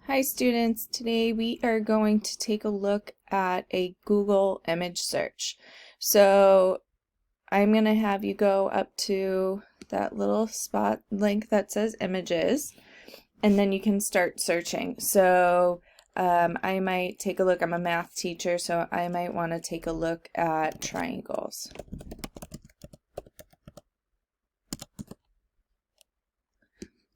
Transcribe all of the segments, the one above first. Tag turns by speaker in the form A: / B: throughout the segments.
A: Hi students, today we are going to take a look at a Google image search. So I'm going to have you go up to that little spot link that says images, and then you can start searching. So I might take a look, I'm a math teacher, so I might want to take a look at triangles.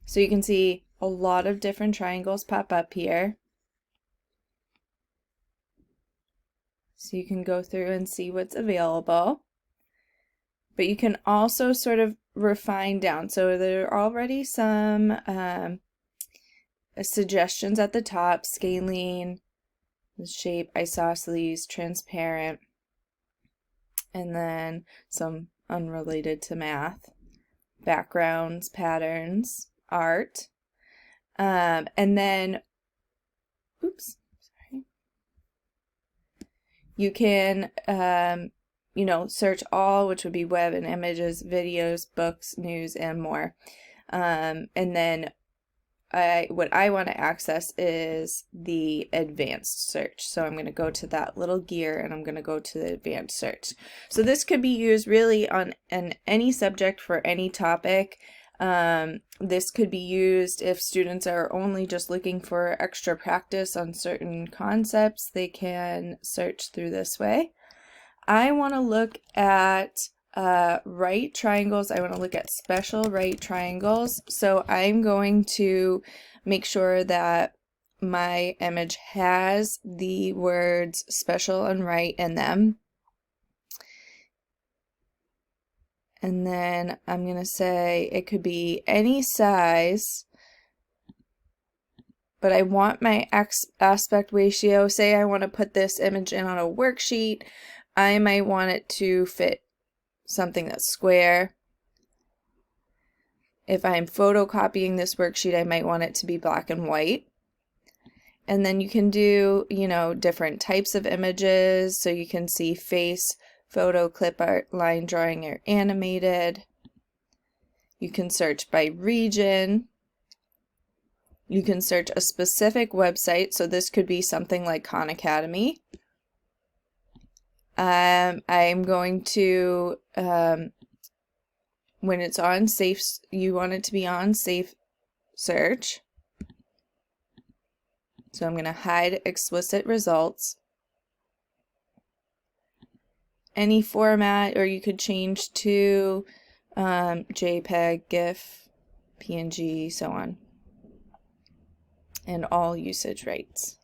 A: So you can see a lot of different triangles pop up here. So you can go through and see what's available. But you can also sort of refine down. So there are already some suggestions at the top: scalene, the shape, isosceles, transparent, and then some unrelated to math, backgrounds, patterns, art, and then, oops, sorry, you can search all, which would be web and images, videos, books, news, and more. And then what I want to access is the advanced search. So I'm going to go to that little gear and I'm going to go to the advanced search. So this could be used really on any subject for any topic. This could be used if students are only just looking for extra practice on certain concepts. They can search through this way. I want to look at right triangles. I want to look at special right triangles. So I'm going to make sure that my image has the words special and right in them. And then I'm going to say it could be any size, but I want my aspect ratio. Say I want to put this image in on a worksheet. I might want it to fit something that's square. If I'm photocopying this worksheet, I might want it to be black and white. And then you can do, different types of images. So you can see face, photo, clip art, line drawing, or animated. You can search by region. You can search a specific website. So this could be something like Khan Academy. I'm going to, when it's on safe, you want it to be on safe search. So I'm going to hide explicit results. Any format, or you could change to JPEG, GIF, PNG, so on. And all usage rights.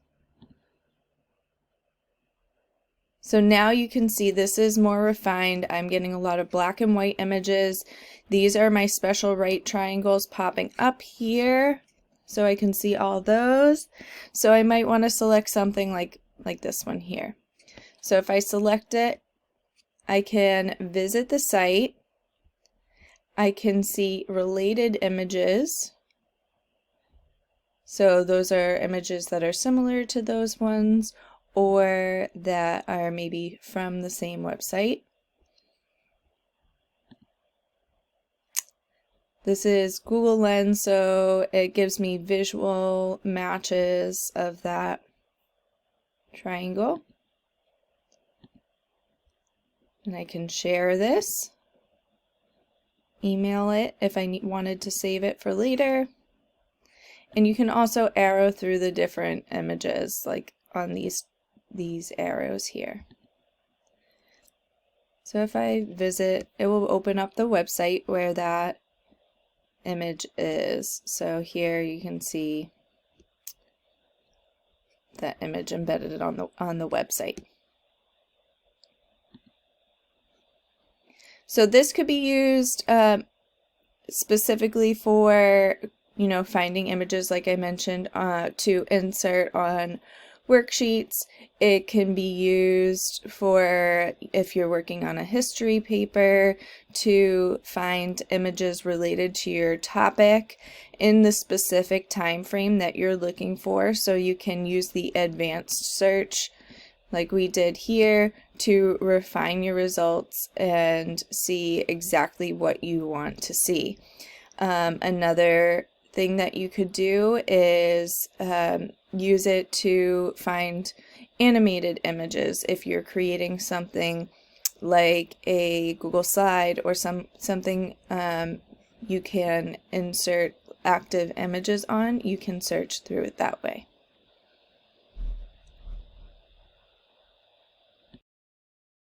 A: So now you can see this is more refined. I'm getting a lot of black and white images. These are my special right triangles popping up here, so I can see all those. So I might want to select something like this one here. So if I select it, I can visit the site. I can see related images. So those are images that are similar to those ones, or that are maybe from the same website. This is Google Lens, so it gives me visual matches of that triangle. And I can share this, email it if I wanted to save it for later. And you can also arrow through the different images, like on these arrows here. So if I visit, it will open up the website where that image is. So here you can see that image embedded on the website. So this could be used specifically for finding images, like I mentioned, to insert on worksheets. It can be used for if you're working on a history paper to find images related to your topic in the specific time frame that you're looking for. So you can use the advanced search like we did here to refine your results and see exactly what you want to see. Another thing that you could do is use it to find animated images if you're creating something like a Google slide or something you can insert active images on. You can search through it that way.